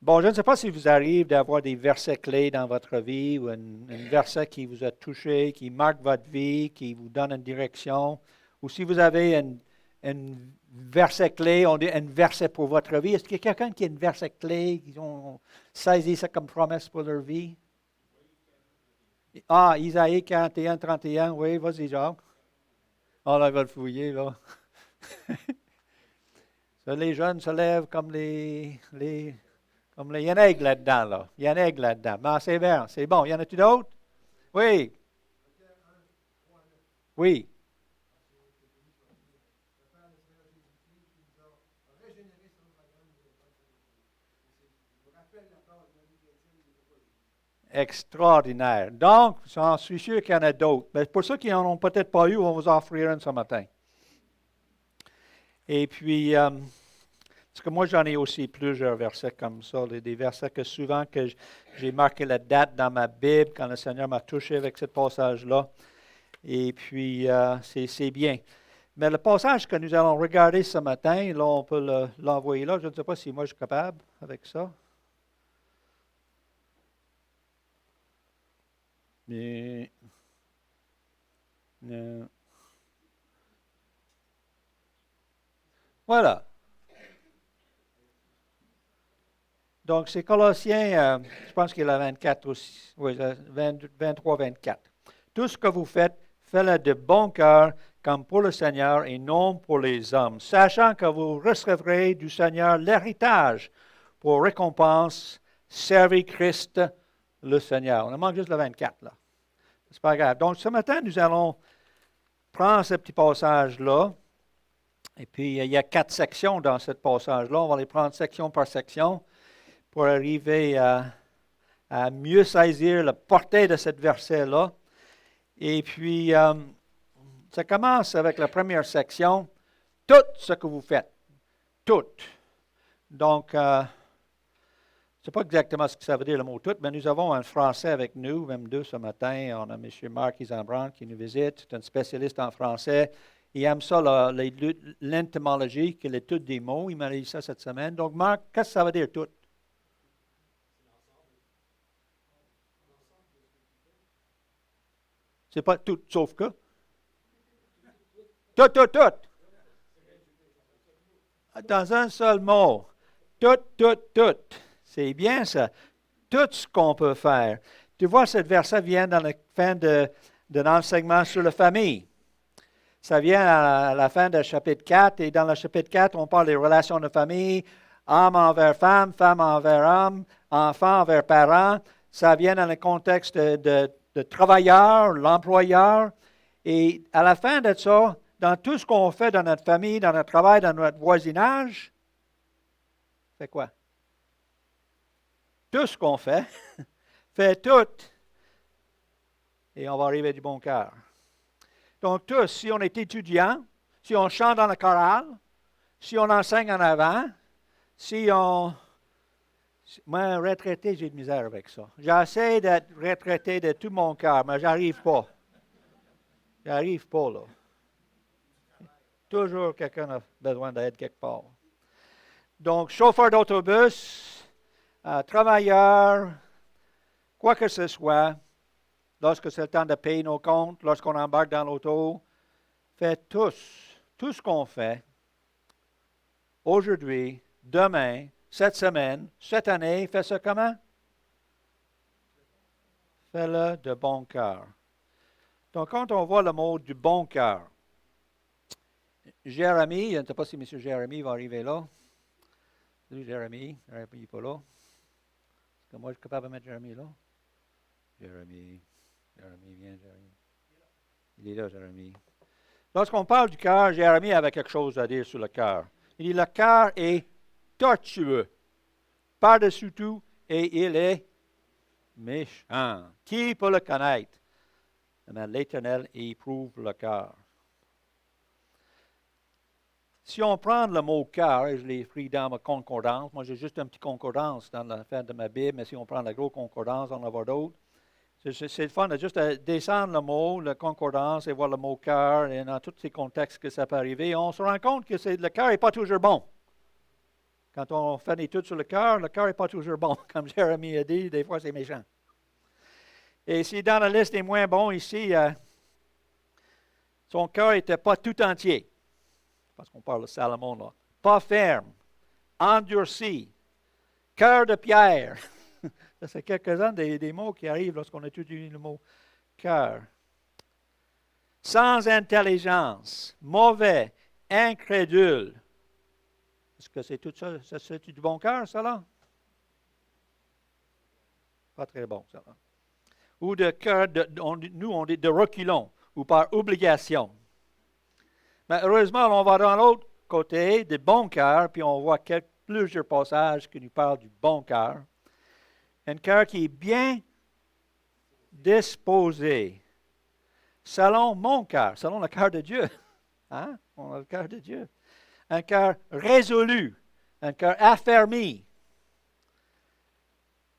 Bon, je ne sais pas si vous arrive d'avoir des versets clés dans votre vie ou un verset qui vous a touché, qui marque votre vie, qui vous donne une direction, ou si vous avez un verset clé, on dit un verset pour votre vie. Est-ce qu'il y a quelqu'un qui a un verset clé, qui ont saisi ça comme promesse pour leur vie? Ah, Isaïe 41, 31, oui, vas-y, Jacques. Ah, là, il va le fouiller, là. Ça, les jeunes se lèvent comme il y en a là-dedans, là. Il y en a là-dedans. Mais c'est bien, c'est bon. Y en a-tu d'autres? Oui, oui. Extraordinaire. Donc, j'en suis sûr qu'il y en a d'autres. Mais pour ceux qui n'en ont peut-être pas eu, on va vous offrir un ce matin. Et puis, parce que moi, j'en ai aussi plusieurs versets comme ça, des versets que souvent que j'ai marqué la date dans ma Bible quand le Seigneur m'a touché avec ce passage-là. Et puis, c'est bien. Mais le passage que nous allons regarder ce matin, là, on peut l'envoyer là. Je ne sais pas si moi je suis capable avec ça. Mais, voilà. Donc, c'est Colossiens, je pense qu'il y a 24 aussi. Oui, 23, 24. Tout ce que vous faites, faites-le de bon cœur, comme pour le Seigneur et non pour les hommes, sachant que vous recevrez du Seigneur l'héritage pour récompense, servez Christ le Seigneur. On en manque juste le 24, là. C'est pas grave. Donc, ce matin, nous allons prendre ce petit passage-là. Et puis, il y a 4 sections dans ce passage-là. On va les prendre section par section pour arriver à mieux saisir la portée de ce verset-là. Et puis, ça commence avec la première section. Tout ce que vous faites. Tout. Donc, je ne sais pas exactement ce que ça veut dire le mot tout, mais nous avons un Français avec nous, même deux ce matin. On a M. Marc Isambran qui nous visite. C'est un spécialiste en français. Il aime ça, l'entomologie, qui est l'étude des mots. Il m'a dit ça cette semaine. Donc, Marc, qu'est-ce que ça veut dire tout? C'est pas tout, sauf que. Tout, tout, tout. Dans un seul mot. Tout, tout, tout. C'est bien ça. Tout ce qu'on peut faire. Tu vois, ce verset vient dans la fin de l'enseignement sur la famille. Ça vient à la fin du chapitre 4, et dans le chapitre 4, on parle des relations de famille, homme envers femme, femme envers homme, enfant envers parents. Ça vient dans le contexte de travailleur, l'employeur. Et à la fin de ça, dans tout ce qu'on fait dans notre famille, dans notre travail, dans notre voisinage, c'est quoi? Tout ce qu'on fait, fait tout, et on va arriver du bon cœur. Donc, tous, si on est étudiant, si on chante dans le chorale, si on enseigne en avant, si on... Moi, retraité, j'ai de misère avec ça. J'essaie d'être retraité de tout mon cœur, mais j'arrive pas. J'arrive pas, là. Toujours quelqu'un a besoin d'aide quelque part. Donc, chauffeur d'autobus, travailleur, quoi que ce soit, lorsque c'est le temps de payer nos comptes, lorsqu'on embarque dans l'auto, faites tout ce qu'on fait, aujourd'hui, demain, cette semaine, cette année, faites ça comment? Fais-le de bon cœur. Donc, quand on voit le mot du bon cœur, Jérémie, je ne sais pas si M. Jérémie va arriver là. Salut Jérémie, Jérémie n'est pas là. Est-ce que moi je suis capable de mettre Jérémie là? Jérémie, viens Jérémie. Il est là, Jérémie. Lorsqu'on parle du cœur, Jérémie avait quelque chose à dire sur le cœur. Il dit, le cœur est tortueux, par-dessus tout, et il est méchant. Qui peut le connaître? Mais l'Éternel éprouve le cœur. Si on prend le mot cœur, et je l'ai pris dans ma concordance, moi j'ai juste une petite concordance dans la fin de ma Bible, mais si on prend la grosse concordance, on en va d'autres. C'est le fun de juste descendre le mot, la concordance, et voir le mot cœur, et dans tous ces contextes que ça peut arriver, on se rend compte que le cœur n'est pas toujours bon. Quand on fait une étude sur le cœur n'est pas toujours bon. Comme Jérémie a dit, des fois c'est méchant. Et si dans la liste des moins bons ici, son cœur n'était pas tout entier, parce qu'on parle de Salomon là, pas ferme, endurci, cœur de pierre. Ça, c'est quelques-uns des mots qui arrivent lorsqu'on étudie le mot cœur. Sans intelligence, mauvais, incrédule. Est-ce que c'est tout ça? C'est du bon cœur, ça là? Pas très bon, ça là. Ou de cœur, nous on dit de reculons, ou par obligation. Mais heureusement, on va dans l'autre côté, du bon cœur, puis on voit plusieurs passages qui nous parlent du bon cœur. Un cœur qui est bien disposé, selon mon cœur, selon le cœur de Dieu. Hein? On a le cœur de Dieu. Un cœur résolu, un cœur affermi,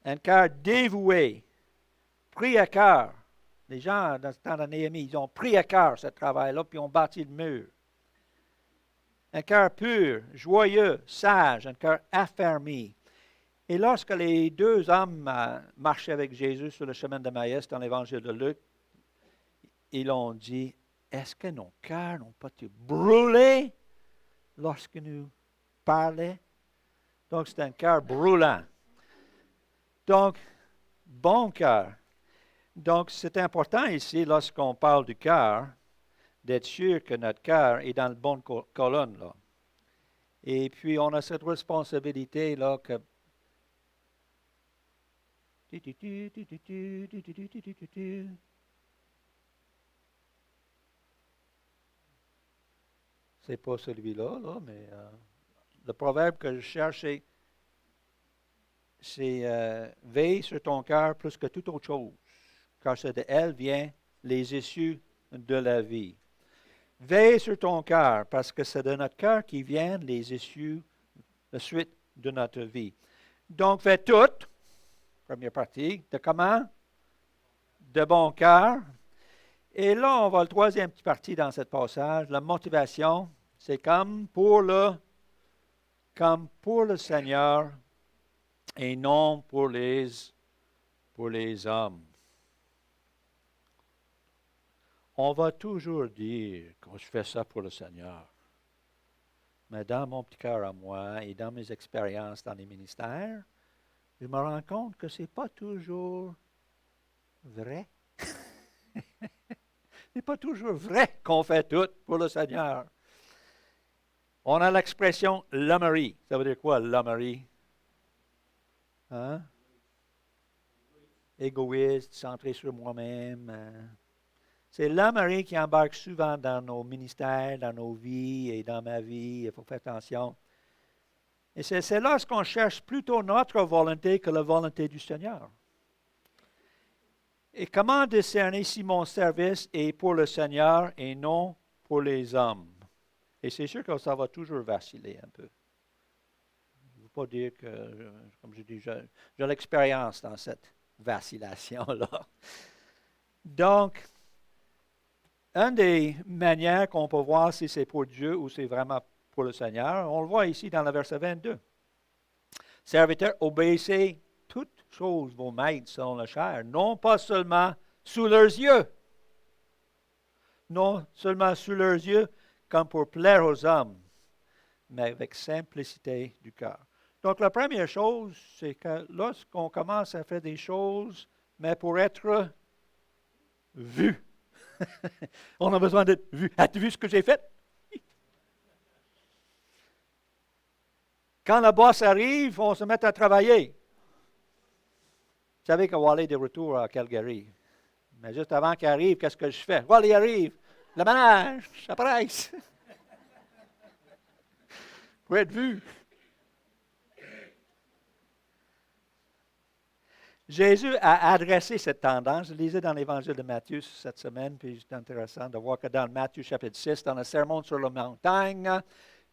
un cœur dévoué, pris à cœur. Les gens, dans ce temps de Néhémie, ils ont pris à cœur ce travail-là, puis ont bâti le mur. Un cœur pur, joyeux, sage, un cœur affermi. Et lorsque les deux hommes marchaient avec Jésus sur le chemin de Maïs dans l'évangile de Luc, ils ont dit, est-ce que nos cœurs n'ont pas été brûlés lorsque nous parlaient? Donc, c'est un cœur brûlant. Donc, bon cœur. Donc, c'est important ici, lorsqu'on parle du cœur, d'être sûr que notre cœur est dans la bonne colonne, là. Et puis, on a cette responsabilité, là, que... C'est pas celui-là, là, mais le proverbe que je cherche, c'est veille sur ton cœur plus que toute autre chose, car c'est de elle vient les issues de la vie. Veille sur ton cœur, parce que c'est de notre cœur qui viennent les issues, la suite de notre vie. Donc, fais tout, première partie, de comment? De bon cœur. Et là, on va la troisième petite partie dans ce passage, la motivation, c'est comme pour le Seigneur et non pour les hommes. On va toujours dire que je fais ça pour le Seigneur. Mais dans mon petit cœur à moi et dans mes expériences dans les ministères, je me rends compte que ce n'est pas toujours vrai. Ce n'est pas toujours vrai qu'on fait tout pour le Seigneur. On a l'expression l'hommerie. Ça veut dire quoi, l'hommerie? Hein? Égoïste, centré sur moi-même. C'est l'hommerie qui embarque souvent dans nos ministères, dans nos vies et dans ma vie. Il faut faire attention. Et c'est lorsqu'on cherche plutôt notre volonté que la volonté du Seigneur. Et comment discerner si mon service est pour le Seigneur et non pour les hommes? Et c'est sûr que ça va toujours vaciller un peu. Je ne veux pas dire que, comme je dis, j'ai l'expérience dans cette vacillation-là. Donc, une des manières qu'on peut voir si c'est pour Dieu ou c'est vraiment pour le Seigneur, on le voit ici dans le verset 22. Serviteurs, obéissez toutes choses vos maîtres selon la chair, non pas seulement sous leurs yeux. Non seulement sous leurs yeux, comme pour plaire aux hommes, mais avec simplicité du cœur. Donc, la première chose, c'est que lorsqu'on commence à faire des choses, mais pour être vu, on a besoin d'être vu. As-tu vu ce que j'ai fait? Quand le boss arrive, on se met à travailler. Vous savez qu'on va aller de retour à Calgary. Mais juste avant qu'il arrive, qu'est-ce que je fais? Voilà, il arrive. Le ménage, ça presse. Pour être vu. Jésus a adressé cette tendance. Je lisais dans l'Évangile de Matthieu cette semaine, puis c'est intéressant de voir que dans Matthieu chapitre 6, dans le sermon sur la montagne,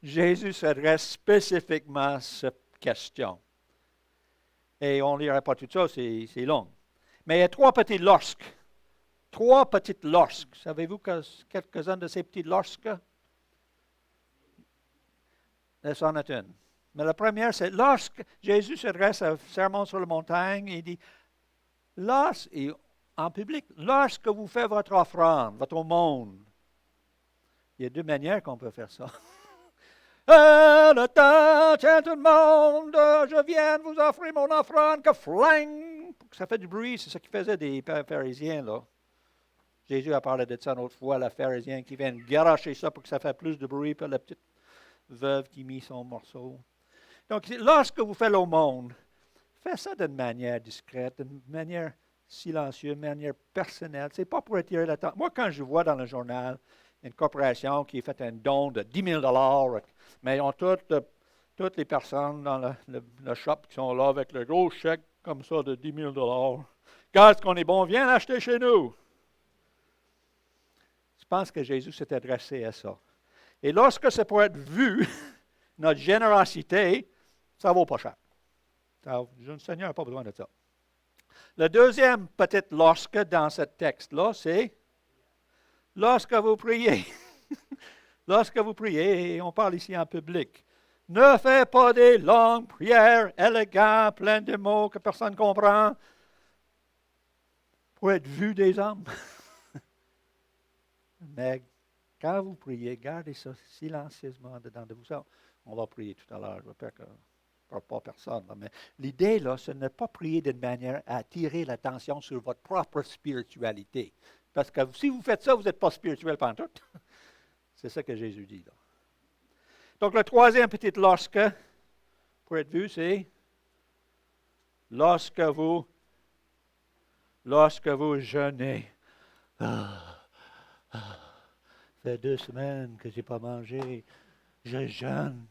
Jésus s'adresse spécifiquement à cette question. Et on ne lira pas tout ça, c'est long. Mais il y a trois petits lorsques. Trois petites lorsques. Savez-vous quelques-uns de ces petits lorsques? C'en est une. Mais la première, c'est lorsque Jésus s'adresse au sermon sur la montagne, il dit, et en public, lorsque vous faites votre offrande, votre aumône, il y a deux manières qu'on peut faire ça. Le temps, tiens tout le monde, je viens de vous offrir mon offrande, que fling! Ça fait du bruit, c'est ce qu'ils faisaient des pharisiens, là. Jésus a parlé de ça une autre fois, la pharisien qui vient garocher ça pour que ça fasse plus de bruit, puis la petite veuve qui mit son morceau. Donc, lorsque vous faites l'aumône, faites ça d'une manière discrète, d'une manière silencieuse, d'une manière personnelle. Ce n'est pas pour attirer l'attention. Moi, quand je vois dans le journal une corporation qui a fait un don de 10 000 mais ils ont toutes les personnes dans le shop qui sont là avec le gros chèque comme ça de 10 000 Regarde ce qu'on est bon, viens l'acheter chez nous. Je pense que Jésus s'est adressé à ça. Et lorsque ça peut être vu, notre générosité, ça ne vaut pas cher. Le Seigneur n'a pas besoin de ça. Le deuxième, peut-être lorsque, dans ce texte-là, c'est lorsque vous priez. Lorsque vous priez, et on parle ici en public, ne faites pas des longues prières élégantes, pleines de mots que personne ne comprend, pour être vu des hommes. Mais quand vous priez, gardez ça silencieusement dedans de vous. Ça, on va prier tout à l'heure. J'espère que je ne parle pas personne. Là, mais l'idée, là, ce n'est pas prier d'une manière à attirer l'attention sur votre propre spiritualité. Parce que si vous faites ça, vous n'êtes pas spirituel pendant tout. C'est ça que Jésus dit, là. Donc, le troisième petit lorsque, pour être vu, c'est lorsque vous jeûnez. Ça fait 2 semaines que je n'ai pas mangé. Je jeûne.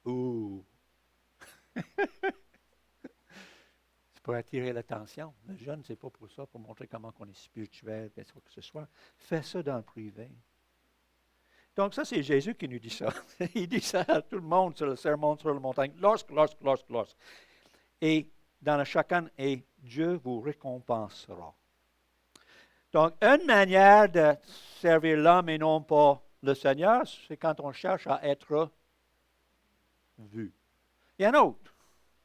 Ouh! C'est pour attirer l'attention. Le jeûne, ce n'est pas pour ça, pour montrer comment on est spirituel, quoi que ce soit. Fais ça dans le privé. Donc, ça, c'est Jésus qui nous dit ça. Il dit ça à tout le monde sur le sermon sur la montagne. Lorsque. Et dans le chacun, et Dieu vous récompensera. Donc, une manière de servir l'homme et non pas le Seigneur, c'est quand on cherche à être vu. Il y en a d'autres.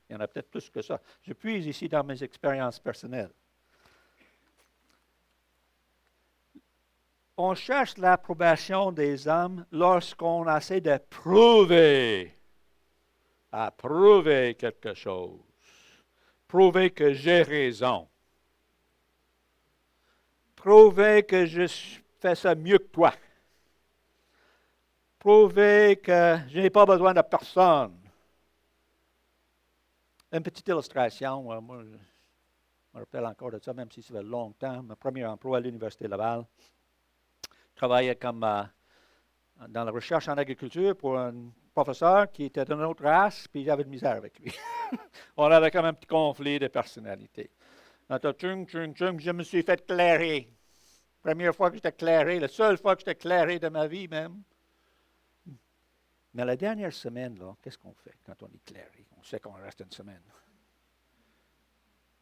Il y en a peut-être plus que ça. Je puise ici dans mes expériences personnelles. On cherche l'approbation des hommes lorsqu'on essaie de prouver quelque chose. Prouver que j'ai raison. Prouver que je fais ça mieux que toi. Prouver que je n'ai pas besoin de personne. Une petite illustration, moi, je me rappelle encore de ça, même si ça fait longtemps. Mon premier emploi à l'Université Laval. Je travaillais comme dans la recherche en agriculture pour un professeur qui était d'une autre race, puis j'avais de misère avec lui. On avait comme un petit conflit de personnalité. Je me suis fait clairer. Première fois que j'étais clairé, la seule fois que j'étais clairé de ma vie même. Mais la dernière semaine, là, qu'est-ce qu'on fait quand on est clairé? On sait qu'on reste une semaine.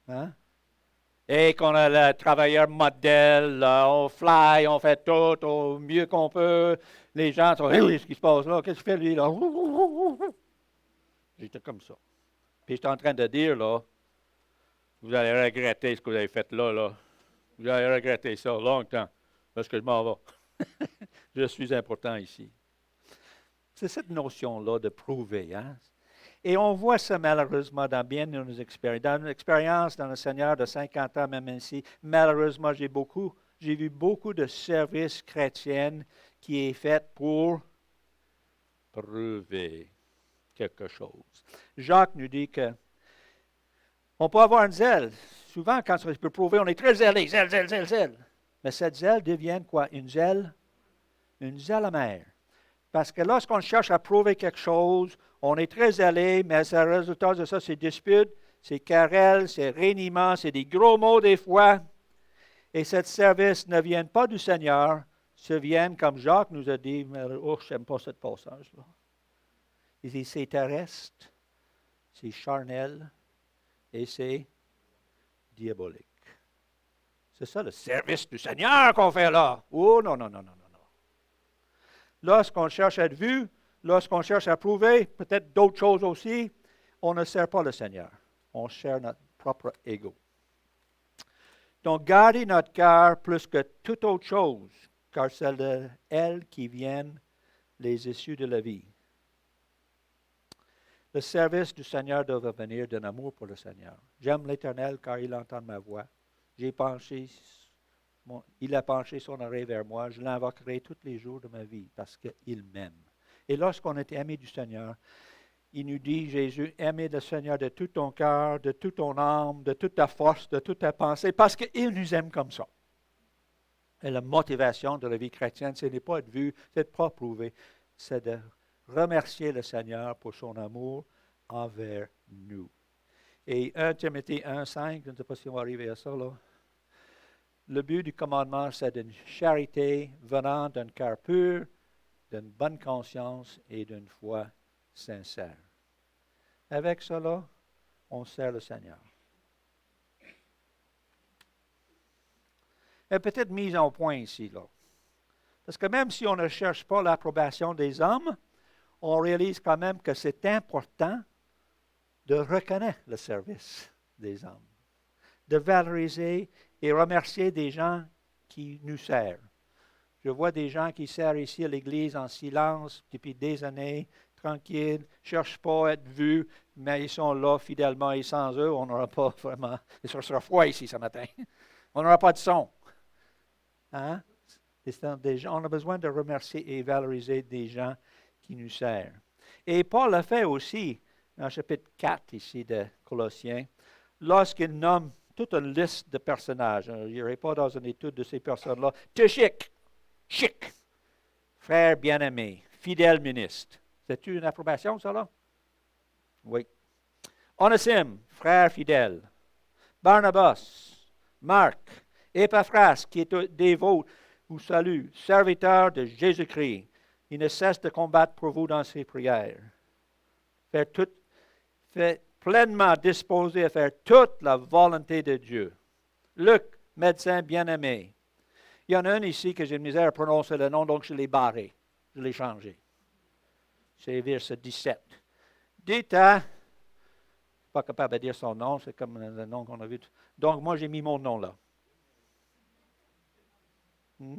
Hein? Et qu'on a le travailleur modèle, là, on fly, on fait tout au mieux qu'on peut. Les gens sont, hey, ce qui se passe là, qu'est-ce qu'il fait lui là? J'étais comme ça. Puis j'étais en train de dire, là, vous allez regretter ce que vous avez fait là. Vous allez regretter ça longtemps, parce que je m'en vais. Je suis important ici. C'est cette notion-là de prouver, hein? Et on voit ça malheureusement dans bien de nos expériences. Dans une expérience dans le Seigneur de 50 ans, même ainsi, malheureusement, j'ai vu beaucoup de services chrétiens qui est fait pour prouver quelque chose. Jacques nous dit que on peut avoir une zèle. Souvent, quand on peut prouver, on est très zélé, zèle. Mais cette zèle devient quoi? Une zèle amère. Parce que lorsqu'on cherche à prouver quelque chose, on est très zélé, mais le résultat de ça, c'est dispute, c'est querelle, c'est reniement, c'est des gros mots des fois. Et ce service ne vient pas du Seigneur, se viennent, comme Jacques nous a dit, oh, je n'aime pas ce passage-là. Il dit, c'est terrestre, c'est charnel et c'est diabolique. C'est ça le service du Seigneur qu'on fait là. Oh, non. Lorsqu'on cherche à être vu, lorsqu'on cherche à prouver, peut-être d'autres choses aussi, on ne sert pas le Seigneur. On sert notre propre ego. Donc, gardez notre cœur plus que toute autre chose, car c'est de elle qui viennent les issues de la vie. Le service du Seigneur doit venir d'un amour pour le Seigneur. J'aime l'Éternel car il entend ma voix. Il a penché son oreille vers moi. Je l'invoquerai tous les jours de ma vie parce qu'il m'aime. Et lorsqu'on est aimé du Seigneur, il nous dit, Jésus, aimez le Seigneur de tout ton cœur, de toute ton âme, de toute ta force, de toute ta pensée, parce qu'il nous aime comme ça. Et la motivation de la vie chrétienne, ce n'est pas de vue, c'est de pas prouver, c'est de remercier le Seigneur pour son amour envers nous. Et 1 Timothée 1,5, je ne sais pas si on va arriver à ça là. Le but du commandement, c'est d'une charité venant d'un cœur pur, d'une bonne conscience et d'une foi sincère. Avec cela, on sert le Seigneur. Et peut-être mise en point ici, là. Parce que même si on ne cherche pas l'approbation des hommes, on réalise quand même que c'est important de reconnaître le service des hommes, de valoriser et remercier des gens qui nous servent. Je vois des gens qui servent ici à l'Église en silence depuis des années, tranquilles, ne cherchent pas à être vus, mais ils sont là fidèlement et sans eux, on n'aura pas vraiment... Et ça sera froid ici ce matin. On n'aura pas de son. Hein? On a besoin de remercier et valoriser des gens qui nous servent. Et Paul a fait aussi, dans le chapitre 4 ici de Colossiens, lorsqu'il nomme toute une liste de personnages. Je n'irai pas dans une étude de ces personnes-là. Tychik, chic, frère bien-aimé, fidèle ministre. C'est-tu une approbation, ça là? Oui. Onésime, frère fidèle. Barnabas, Marc, Épaphras, qui est des vôtres, vous salue, serviteur de Jésus-Christ. Il ne cesse de combattre pour vous dans ses prières. Fait pleinement disposé à faire toute la volonté de Dieu. Luc, médecin bien-aimé. Il y en a un ici que j'ai de misère à prononcer le nom, donc je l'ai barré. Je l'ai changé. C'est verset 17. Dites à, je ne suis pas capable de dire son nom, c'est comme le nom qu'on a vu. Donc moi j'ai mis mon nom là. Je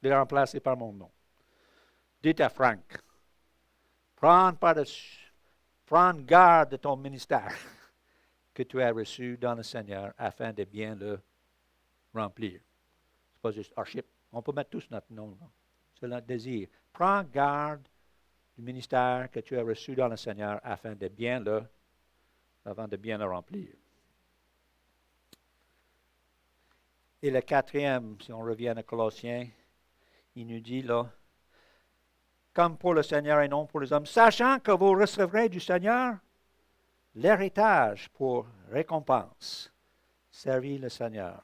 l'ai remplacé par mon nom. Dites à Frank, prends garde de ton ministère que tu as reçu dans le Seigneur afin de bien le remplir. Ce n'est pas juste Archip. On peut mettre tous notre nom là. C'est notre désir. Prends garde du ministère que tu as reçu dans le Seigneur afin de bien le remplir. Et le quatrième, si on revient à Colossiens, il nous dit là, comme pour le Seigneur et non pour les hommes, sachant que vous recevrez du Seigneur l'héritage pour récompense. Servis le Seigneur.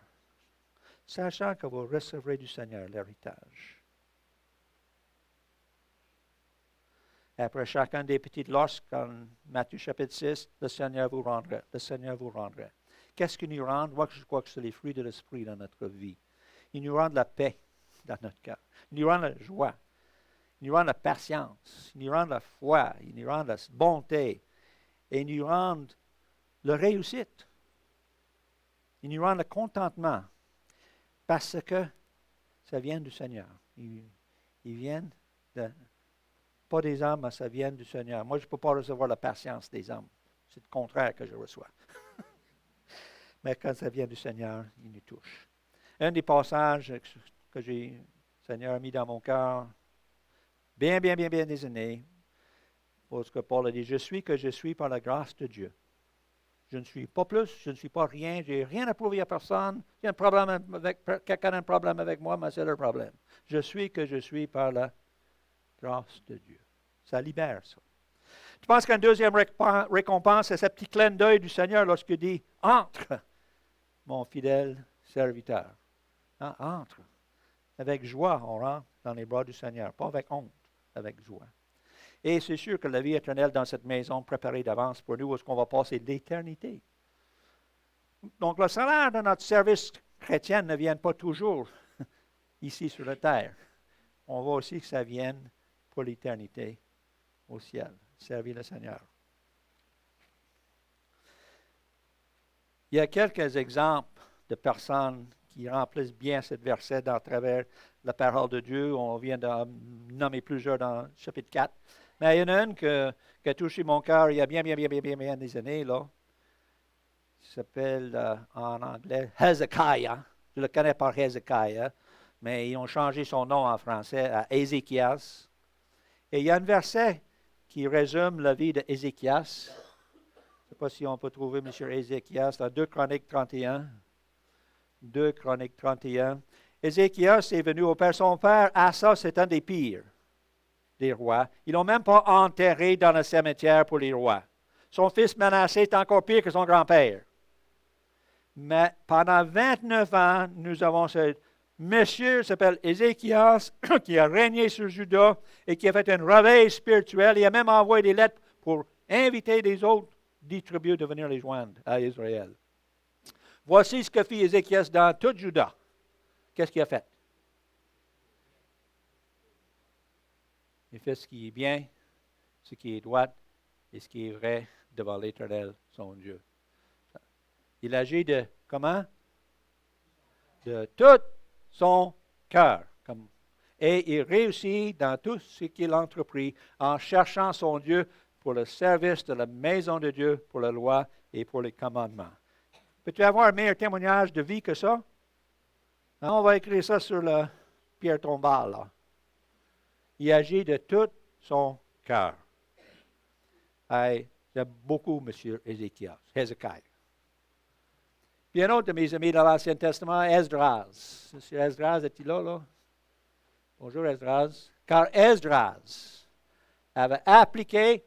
Sachant que vous recevrez du Seigneur l'héritage. Après chacun des petites lorsques, en Matthieu chapitre 6, le Seigneur vous rendra. Le Seigneur vous rendra. Qu'est-ce qu'il nous rend? Moi, je crois que c'est les fruits de l'Esprit dans notre vie. Il nous rend la paix dans notre cœur. Il nous rend la joie. Il nous rend la patience. Il nous rend la foi. Il nous rend la bonté. Et il nous rend la réussite. Il nous rend le contentement. Parce que ça vient du Seigneur. Ils viennent pas des hommes, mais ça vient du Seigneur. Moi, je ne peux pas recevoir la patience des hommes. C'est le contraire que je reçois. Mais quand ça vient du Seigneur, il nous touche. Un des passages que le Seigneur a mis dans mon cœur, bien des années, parce que Paul a dit, je suis que je suis par la grâce de Dieu. Je ne suis pas plus, je ne suis pas rien, je n'ai rien à prouver à personne. Il y a un problème avec quelqu'un a un problème avec moi, mais c'est leur problème. Je suis que je suis par la grâce de Dieu. Ça libère, ça. Je pense qu'une deuxième récompense, c'est ce petit clin d'œil du Seigneur lorsqu'il dit, entre, mon fidèle serviteur. Hein, entre. Avec joie, on rentre dans les bras du Seigneur. Pas avec honte, avec joie. Et c'est sûr que la vie éternelle dans cette maison préparée d'avance pour nous, où est-ce qu'on va passer l'éternité. Donc, le salaire de notre service chrétien ne vient pas toujours ici sur la terre. On voit aussi que ça vienne pour l'éternité au ciel. Servir le Seigneur. Il y a quelques exemples de personnes qui remplissent bien ce verset à travers la parole de Dieu. On vient de nommer plusieurs dans le chapitre 4. Mais il y en a une qui a touché mon cœur il y a bien des années, là. Il s'appelle en anglais Hezekiah. Je le connais par Hezekiah, mais ils ont changé son nom en français à Ézéchias. Et il y a un verset qui résume la vie d'Ézéchias. Je ne sais pas si on peut trouver M. Ézéchias dans 2 Chroniques 31. 2 Chroniques 31. Ézéchias est venu au père. Son père, Asa, c'est un des pires des rois. Ils l'ont même pas enterré dans le cimetière pour les rois. Son fils Manassé est encore pire que son grand-père. Mais pendant 29 ans, nous avons ce monsieur qui s'appelle Ézéchias, qui a régné sur Juda et qui a fait un réveil spirituel. Il a même envoyé des lettres pour inviter les autres 10 tribus de venir les joindre à Israël. Voici ce que fit Ézéchias dans tout Juda. Qu'est-ce qu'il a fait? Il fait ce qui est bien, ce qui est droit et ce qui est vrai devant l'Éternel, son Dieu. Il agit de comment? De tout son cœur. Et il réussit dans tout ce qu'il entreprit en cherchant son Dieu pour le service de la maison de Dieu, pour la loi et pour les commandements. Peux-tu avoir un meilleur témoignage de vie que ça? On va écrire ça sur la pierre tombale. Là. Il agit de tout son cœur. J'aime beaucoup M. Hezekiah. Puis un autre de mes amis dans l'Ancien Testament, Esdras. M. Esdras, est-il là? Bonjour Esdras. Car Esdras avait appliqué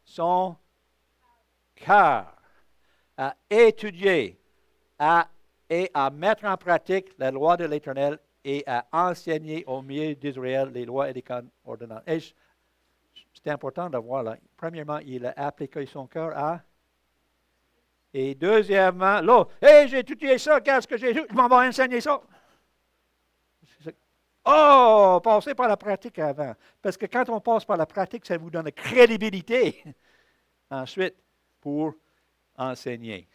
son cœur à étudier et à mettre en pratique la loi de l'Éternel et à enseigner au milieu d'Israël les lois et les ordonnances. Et c'est important de voir là. Premièrement, il a appliqué son cœur à. Et deuxièmement, là, j'ai étudié ça, qu'est-ce que j'ai vu? Je m'en vais enseigner ça. Oh, passez par la pratique avant. Parce que quand on passe par la pratique, ça vous donne la crédibilité ensuite pour enseigner.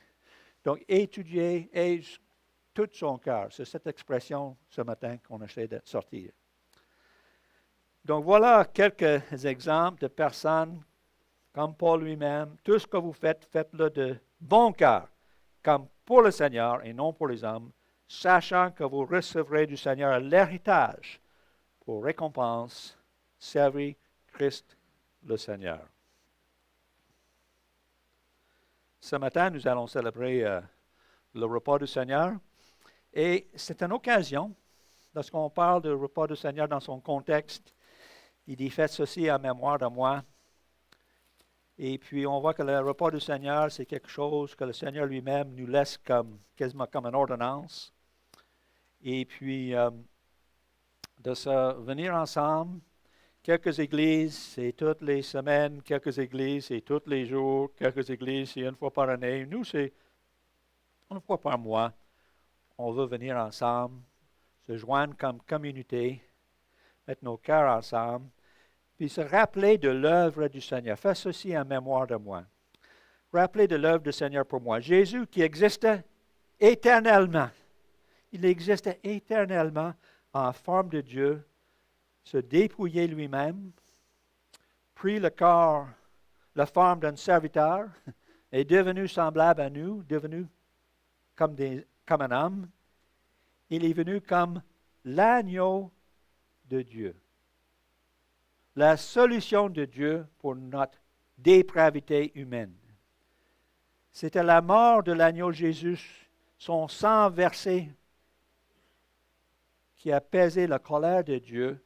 Donc, étudier et tout son cœur. C'est cette expression ce matin qu'on essaie de sortir. Donc, voilà quelques exemples de personnes comme Paul lui-même. Tout ce que vous faites, faites-le de bon cœur, comme pour le Seigneur et non pour les hommes, sachant que vous recevrez du Seigneur l'héritage pour récompense, servir Christ le Seigneur. Ce matin, nous allons célébrer le repas du Seigneur. Et c'est une occasion, lorsqu'on parle du repas du Seigneur dans son contexte, il dit « Faites ceci en mémoire de moi ». Et puis, on voit que le repas du Seigneur, c'est quelque chose que le Seigneur lui-même nous laisse quasiment comme une ordonnance. Et puis, de se venir ensemble, quelques églises, c'est toutes les semaines, quelques églises, c'est tous les jours, quelques églises, c'est une fois par année. Nous, c'est une fois par mois. On veut venir ensemble, se joindre comme communauté, mettre nos cœurs ensemble, puis se rappeler de l'œuvre du Seigneur. Fais ceci en mémoire de moi. Rappelez de l'œuvre du Seigneur pour moi. Jésus qui existait éternellement. Il existait éternellement en forme de Dieu, se dépouiller lui-même, pris le corps, la forme d'un serviteur, est devenu semblable à nous, devenu comme un homme. Il est venu comme l'agneau de Dieu. La solution de Dieu pour notre dépravité humaine. C'était la mort de l'agneau Jésus, son sang versé, qui a pesé la colère de Dieu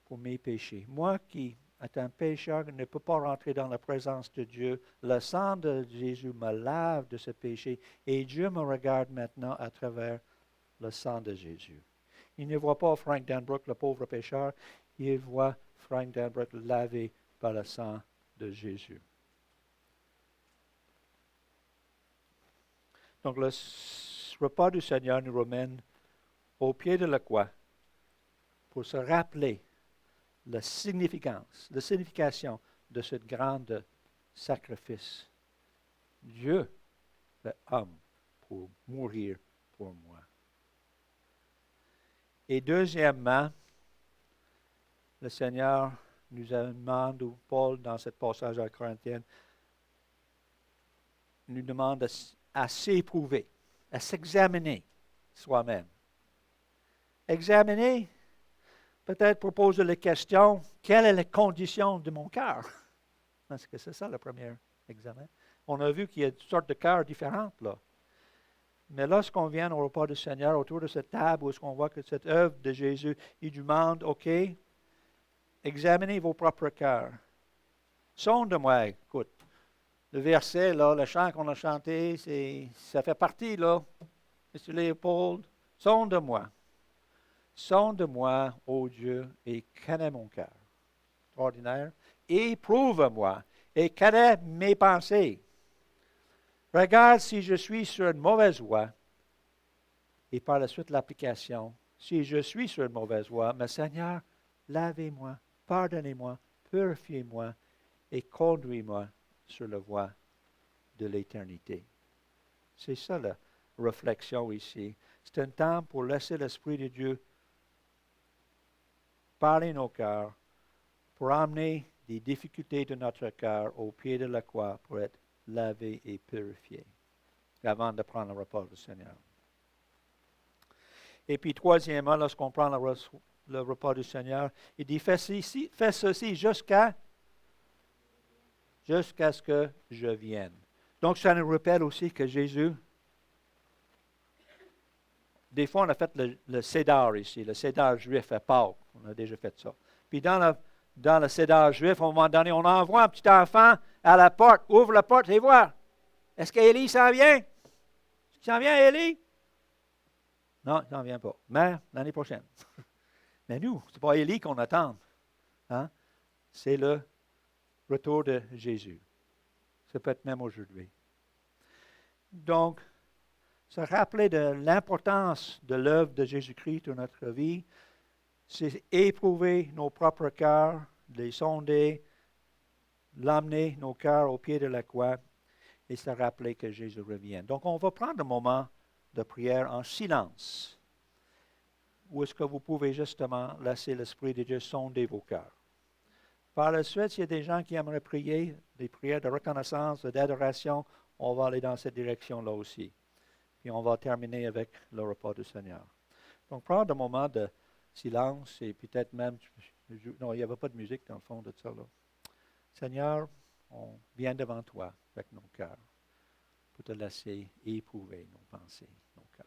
pour mes péchés. Moi qui, est un pécheur, ne peux pas rentrer dans la présence de Dieu. Le sang de Jésus me lave de ce péché et Dieu me regarde maintenant à travers le sang de Jésus. Il ne voit pas Frank Danbrook, le pauvre pécheur, il voit Frank Danbrook lavé par le sang de Jésus. Donc le repas du Seigneur nous ramène au pied de la croix pour se rappeler la signification de ce grand sacrifice. Dieu, l'homme, pour mourir pour moi. Et deuxièmement, le Seigneur nous demande, ou Paul, dans ce passage à Corinthiens, nous demande à s'éprouver, à s'examiner soi-même. Examiner, peut-être pour poser la question, quelle est la condition de mon cœur? Parce que c'est ça le premier examen. On a vu qu'il y a toutes sortes de cœurs différentes, là. Mais lorsqu'on vient au repas du Seigneur, autour de cette table, où est-ce qu'on voit que cette œuvre de Jésus, il demande, OK, examinez vos propres cœurs. Sonde-moi, écoute. Le verset, là, le chant qu'on a chanté, ça fait partie, là. M. Léopold, sonde-moi. Sonde-moi, ô Dieu, et connais mon cœur. Extraordinaire. Éprouve-moi et connais mes pensées. Regarde si je suis sur une mauvaise voie. Et par la suite, l'application. Si je suis sur une mauvaise voie, mais Seigneur, lavez-moi, pardonnez-moi, purifiez-moi et conduis-moi sur la voie de l'éternité. C'est ça la réflexion ici. C'est un temps pour laisser l'Esprit de Dieu parler nos cœurs, pour amener des difficultés de notre cœur au pied de la croix pour être lavé et purifié avant de prendre le repas du Seigneur. Et puis, troisièmement, lorsqu'on prend le repas du Seigneur, il dit, fais ceci jusqu'à ce que je vienne. Donc, ça nous rappelle aussi que Jésus, des fois, on a fait le sédar ici, le sédar juif à Pâques. On a déjà fait ça. Puis, dans le sédar juif, à un moment donné, on envoie un petit enfant à la porte, ouvre la porte et voir. Est-ce qu'Élie s'en vient? Est-ce qu'il s'en vient, Élie? Non, il n'en vient pas. Mais l'année prochaine. Mais nous, ce n'est pas Élie qu'on attend. Hein? C'est le retour de Jésus. Ça peut être même aujourd'hui. Donc, se rappeler de l'importance de l'œuvre de Jésus-Christ dans notre vie, c'est éprouver nos propres cœurs, les sonder, l'amener nos cœurs au pied de la croix et se rappeler que Jésus revient. Donc, on va prendre un moment de prière en silence, où est-ce que vous pouvez justement laisser l'Esprit de Dieu sonder vos cœurs. Par la suite, s'il y a des gens qui aimeraient prier, des prières de reconnaissance, d'adoration, on va aller dans cette direction-là aussi. Puis on va terminer avec le repas du Seigneur. Donc, prendre un moment de silence et peut-être même, non, il n'y avait pas de musique dans le fond de ça, là. Seigneur, on vient devant toi avec nos cœurs pour te laisser éprouver nos pensées, nos cœurs.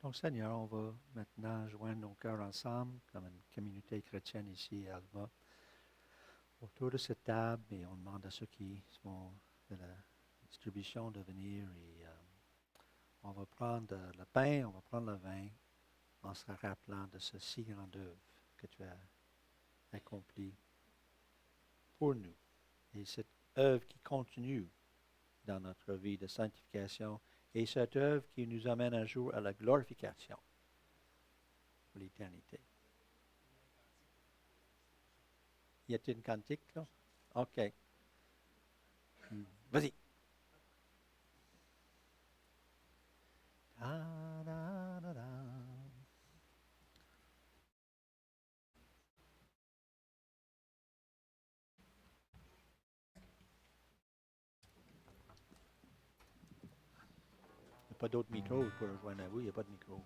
Donc, Seigneur, on va maintenant joindre nos cœurs ensemble comme une communauté chrétienne ici à Alma, autour de cette table, et on demande à ceux qui font de la distribution de venir et on va prendre le pain, on va prendre le vin en se rappelant de ce si grand œuvre que tu as accompli pour nous. Et cette œuvre qui continue dans notre vie de sanctification et cette œuvre qui nous amène un jour à la glorification pour l'éternité. Y a-t-il une cantique, là? OK. Vas-y. Da, da, da, da. Il n'y a pas d'autre micro pour rejoindre à vous, il n'y a pas de micro.